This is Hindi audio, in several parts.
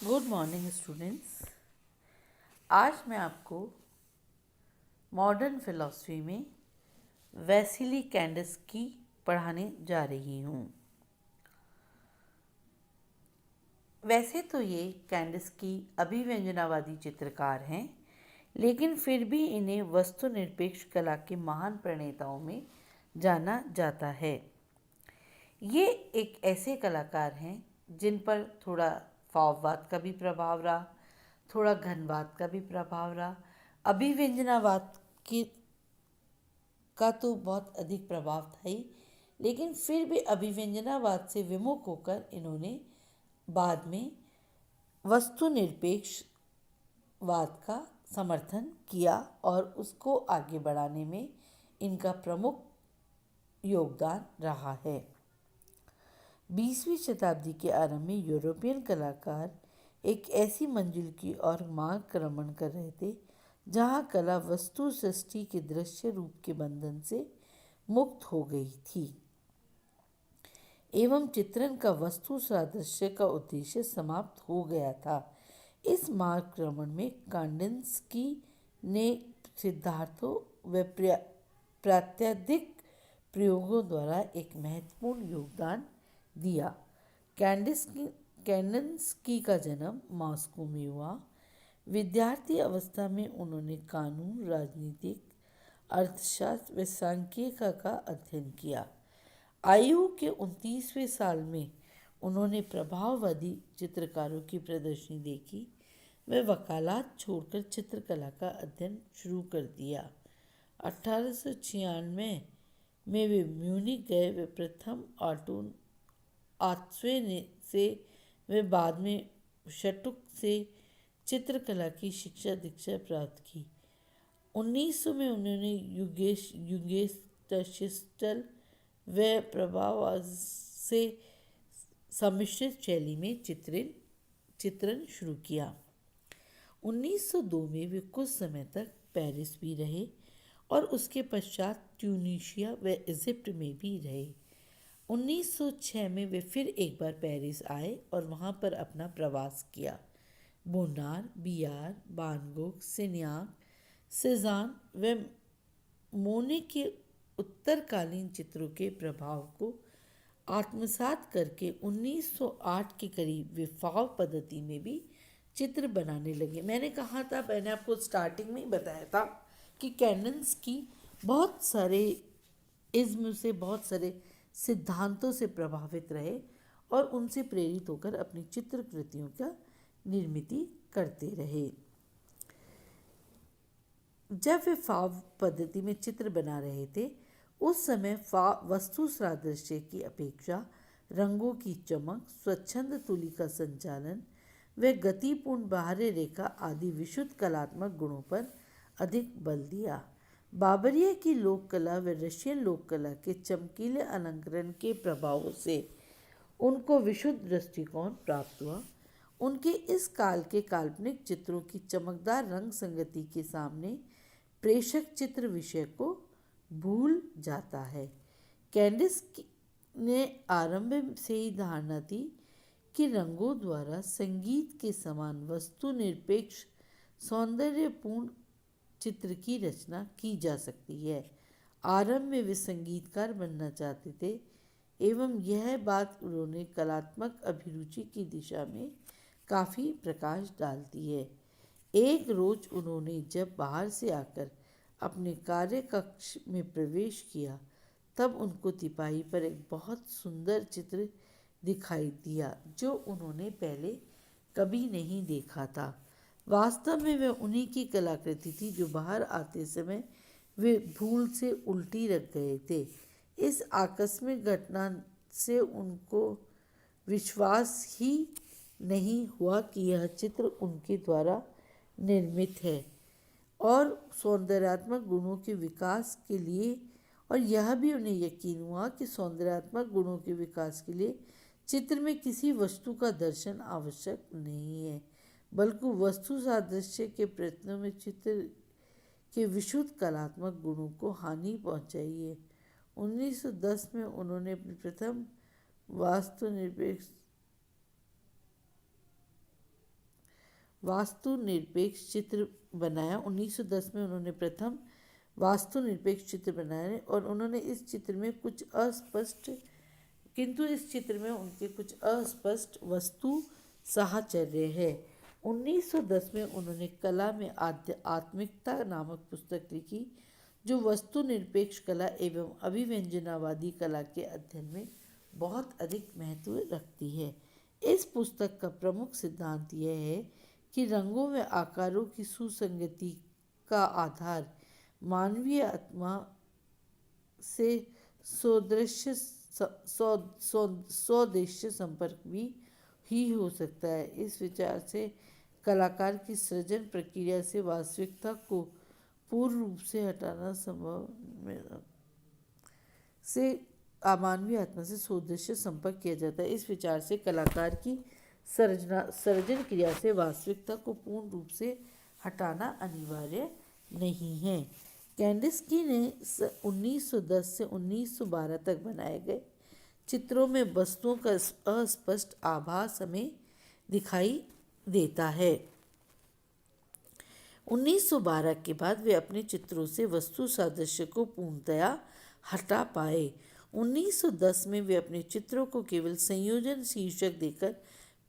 Good morning students. आज मैं आपको मॉडर्न फिलॉसफी में वैसिली कैंडिस्की पढ़ाने जा रही हूँ। वैसे तो ये कैंडिस्की अभिव्यंजनावादी चित्रकार हैं, लेकिन फिर भी इन्हें वस्तुनिरपेक्ष कला के महान प्रणेताओं में जाना जाता है। ये एक ऐसे कलाकार हैं जिन पर थोड़ा फाववाद का भी प्रभाव रहा, थोड़ा घनवाद का भी प्रभाव रहा। अभिव्यंजनावाद की का तो बहुत अधिक प्रभाव था ही, लेकिन फिर भी अभिव्यंजनावाद से विमुख होकर इन्होंने बाद में वस्तुनिरपेक्षवाद का समर्थन किया और उसको आगे बढ़ाने में इनका प्रमुख योगदान रहा है। 20वीं शताब्दी के आरंभ में यूरोपियन कलाकार एक ऐसी मंजिल की ओर मार्गक्रमण कर रहे थे जहाँ कला वस्तु सृष्टि के दृश्य रूप के बंधन से मुक्त हो गई थी एवं चित्रण का वस्तु सादृश्य का उद्देश्य समाप्त हो गया था। इस मार्गक्रमण में कांडिन्स्की ने सिद्धांतों व प्रात्यधिक प्रयोगों द्वारा एक महत्वपूर्ण योगदान दिया। कैंडिन्स्की का जन्म मॉस्को में हुआ। विद्यार्थी अवस्था में उन्होंने कानून, राजनीतिक, अर्थशास्त्र व सांख्यिकी का अध्ययन किया। आयु के 29वें साल में उन्होंने प्रभाववादी चित्रकारों की प्रदर्शनी देखी। वे वकालत छोड़कर चित्रकला का अध्ययन शुरू कर दिया। 1896 में वे म्यूनिख गए। वे प्रथम आर्टून आत्स्वे से वे बाद में शटुक से चित्रकला की शिक्षा दीक्षा प्राप्त की। 1900 में उन्होंने युगेस्टल व प्रभाववाद से सम्मिश्रित शैली में चित्रण शुरू किया। 1902 में वे कुछ समय तक पेरिस भी रहे और उसके पश्चात ट्यूनीशिया व इजिप्ट में भी रहे। 1906 में वे फिर एक बार पेरिस आए और वहाँ पर अपना प्रवास किया। बोनार, बियार, वान गोग, सिन्याक, सेजान व मोने के उत्तरकालीन चित्रों के प्रभाव को आत्मसात करके 1908 के करीब वे फाव पद्धति में भी चित्र बनाने लगे। मैंने आपको स्टार्टिंग में ही बताया था कि कैंडिन्स्की बहुत सारे इज्म से, बहुत सारे सिद्धांतों से प्रभावित रहे और उनसे प्रेरित होकर अपनी चित्रकृतियों का निर्मिति करते रहे। जब वे फाव पद्धति में चित्र बना रहे थे, उस समय वस्तु सादृश्य की अपेक्षा रंगों की चमक, स्वच्छंद तुली का संचालन व गतिपूर्ण बाहरी रेखा आदि विशुद्ध कलात्मक गुणों पर अधिक बल दिया। बाबरिया की लोक कला व रशियन लोक कला के चमकीले अलंकरण के प्रभावों से उनको विशुद्ध दृष्टिकोण प्राप्त हुआ। उनके इस काल के काल्पनिक चित्रों की चमकदार रंग संगति के सामने प्रेषक चित्र विषय को भूल जाता है। कैंडिस्की ने आरंभ से ही धारणा थी कि रंगों द्वारा संगीत के समान वस्तु निरपेक्ष सौंदर्यपूर्ण चित्र की रचना की जा सकती है। आरंभ में वे संगीतकार बनना चाहते थे एवं यह बात उन्होंने कलात्मक अभिरुचि की दिशा में काफ़ी प्रकाश डालती है। एक रोज उन्होंने जब बाहर से आकर अपने कार्य कक्ष में प्रवेश किया, तब उनको तिपाही पर एक बहुत सुंदर चित्र दिखाई दिया जो उन्होंने पहले कभी नहीं देखा था। वास्तव में वह उन्हीं की कलाकृति थी जो बाहर आते समय वे भूल से उल्टी रख गए थे। इस आकस्मिक घटना से उनको विश्वास ही नहीं हुआ कि यह चित्र उनके द्वारा निर्मित है और सौंदर्यात्मक गुणों के विकास के लिए, और यह भी उन्हें यकीन हुआ कि सौंदर्यात्मक गुणों के विकास के लिए चित्र में किसी वस्तु का दर्शन आवश्यक नहीं है, बल्कि वस्तु सादृश्य के प्रयत्नों में चित्र के विशुद्ध कलात्मक गुणों को हानि पहुंचाई है। 1910 में उन्होंने अपनी प्रथम वास्तुनिरपेक्ष वास्तु निरपेक्ष चित्र बनाया। 1910 में उन्होंने प्रथम वास्तु निरपेक्ष चित्र बनाया और उन्होंने इस चित्र में उनके कुछ अस्पष्ट वस्तु साहचर्य है। 1910 में उन्होंने कला में आत्मिकता नामक पुस्तक लिखी, जो वस्तु निरपेक्ष कला एवं अभिव्यंजनावादी कला के अध्ययन में बहुत अधिक महत्व रखती है। इस पुस्तक का प्रमुख सिद्धांत यह है कि रंगों व आकारों की सुसंगति का आधार मानवीय आत्मा से स्वदेश्य संपर्क भी ही हो सकता है। इस विचार से कलाकार की सृजन प्रक्रिया से वास्तविकता को पूर्ण रूप से हटाना संभव से अमानवीय आत्मा से स्वदेश्य संपर्क किया जाता है। इस विचार से कलाकार की सृजन क्रिया से वास्तविकता को पूर्ण रूप से हटाना अनिवार्य नहीं है। कैंडिस्की ने 1910 से 1912 तक बनाए गए चित्रों में वस्तुओं का अस्पष्ट आभास हमें दिखाई देता है। 1912 के बाद वे अपने चित्रों से वस्तु सादृश्य को पूर्णतया हटा पाए। 1910 में वे अपने चित्रों को केवल संयोजन शीर्षक देकर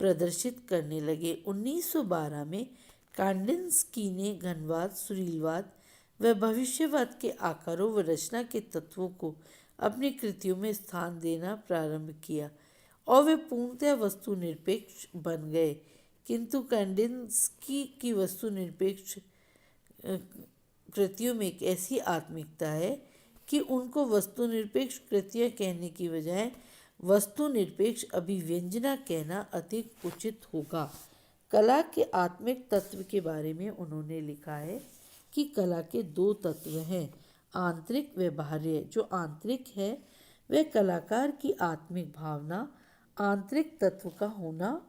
प्रदर्शित करने लगे। 1912 में कांडिन्स्की ने घनवाद, सुरीलवाद व भविष्यवाद के आकारों व रचना के तत्वों को अपनी कृतियों में स्थान देना प्रारंभ किया और वे पूर्णतः वस्तु निरपेक्ष बन गए। किंतु कांडिन्स्की की वस्तु निरपेक्ष कृतियों में एक ऐसी आत्मिकता है कि उनको वस्तु निरपेक्ष कृतियाँ कहने की बजाय वस्तु निरपेक्ष अभिव्यंजना कहना अधिक उचित होगा। कला के आत्मिक तत्व के बारे में उन्होंने लिखा है कि कला के दो तत्व हैं, आंतरिक व बाह्य। जो आंतरिक है वह कलाकार की आत्मिक भावना आंतरिक तत्व का होना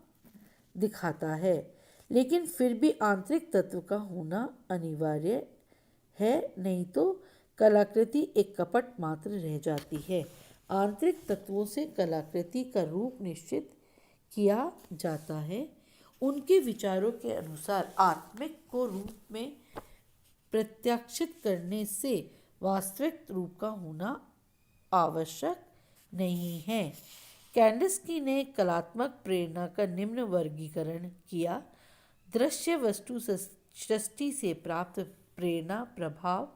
दिखाता है, लेकिन फिर भी आंतरिक तत्व का होना अनिवार्य है, नहीं तो कलाकृति एक कपट मात्र रह जाती है। आंतरिक तत्वों से कलाकृति का रूप निश्चित किया जाता है। उनके विचारों के अनुसार आत्मिक को रूप में प्रत्याक्षित करने से वास्तविक रूप का होना आवश्यक नहीं है। कैंडिस्की ने कलात्मक प्रेरणा का निम्न वर्गीकरण किया: दृश्य वस्तु सृष्टि से प्राप्त प्रेरणा प्रभाव,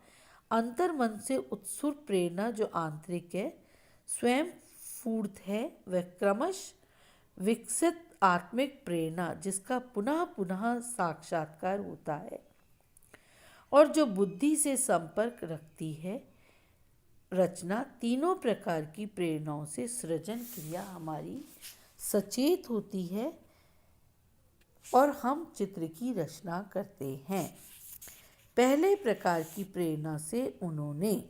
अंतर्मन से उत्सुक प्रेरणा जो आंतरिक है, स्वयं स्फूर्त है, व क्रमश विकसित आत्मिक प्रेरणा जिसका पुनः पुनः साक्षात्कार होता है और जो बुद्धि से संपर्क रखती है। रचना तीनों प्रकार की प्रेरणाओं से सृजन क्रिया हमारी सचेत होती है और हम चित्र की रचना करते हैं। पहले प्रकार की प्रेरणा से उन्होंने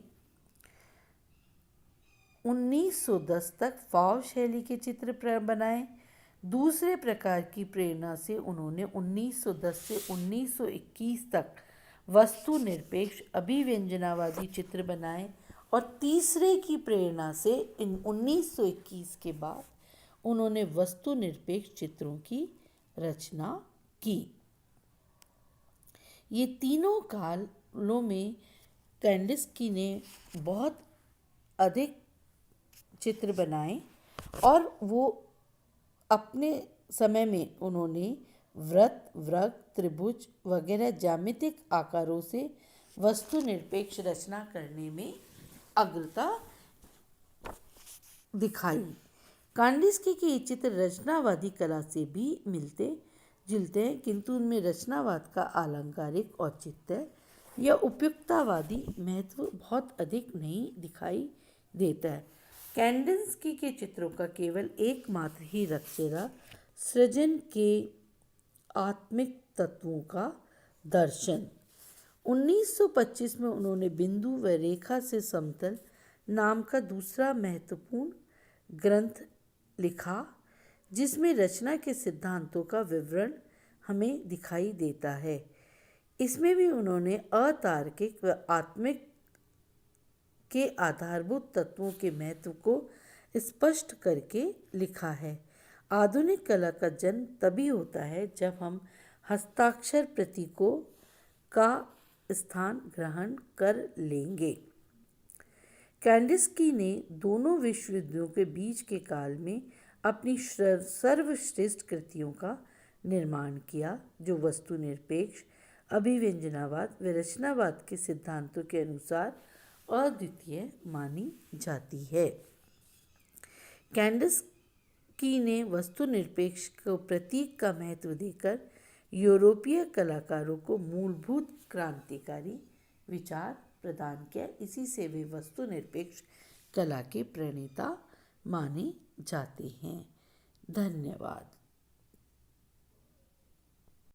1910 तक फाव शैली के चित्र बनाए। दूसरे प्रकार की प्रेरणा से उन्होंने 1910 से 1921 तक वस्तु निरपेक्ष अभिव्यंजनावादी चित्र बनाए और तीसरे की प्रेरणा से 1921 के बाद उन्होंने वस्तु निरपेक्ष चित्रों की रचना की। ये तीनों कालों में कैंडिस्की ने बहुत अधिक चित्र बनाए और वो अपने समय में उन्होंने वृत्त, वर्ग, त्रिभुज वगैरह ज्यामितिक आकारों से वस्तु निरपेक्ष रचना करने में अग्रता दिखाई। कांडिस्की के चित्र रचनावादी कला से भी मिलते जुलते हैं, किंतु उनमें रचनावाद का अलंकारिक औचित्य या उपयुक्ततावादी महत्व बहुत अधिक नहीं दिखाई देता है। कैंडिस्की के चित्रों का केवल एकमात्र ही लक्ष्य सृजन के आत्मिक तत्वों का दर्शन। 1925 में उन्होंने बिंदु व रेखा से समतल नाम का दूसरा महत्वपूर्ण ग्रंथ लिखा, जिसमें रचना के सिद्धांतों का विवरण हमें दिखाई देता है। इसमें भी उन्होंने अतार्किक व आत्मिक के आधारभूत तत्वों के महत्व को स्पष्ट करके लिखा है। आधुनिक कला का जन्म तभी होता है जब हम हस्ताक्षर प्रतीकों का स्थान ग्रहण कर लेंगे। कैंडिस्की ने दोनों विश्व युद्धों के बीच के काल में अपनी सर्वश्रेष्ठ कृतियों का निर्माण किया, जो वस्तुनिरपेक्ष, अभिव्यंजनावाद व रचनावाद के सिद्धांतों के अनुसार अद्वितीय मानी जाती है। कैंडिस्की ने वस्तुनिरपेक्ष को प्रतीक का महत्व देकर यूरोपीय कलाकारों को मूलभूत क्रांतिकारी विचार प्रदान किया। इसी से वे वस्तुनिरपेक्ष कला के प्रणेता माने जाते हैं। धन्यवाद।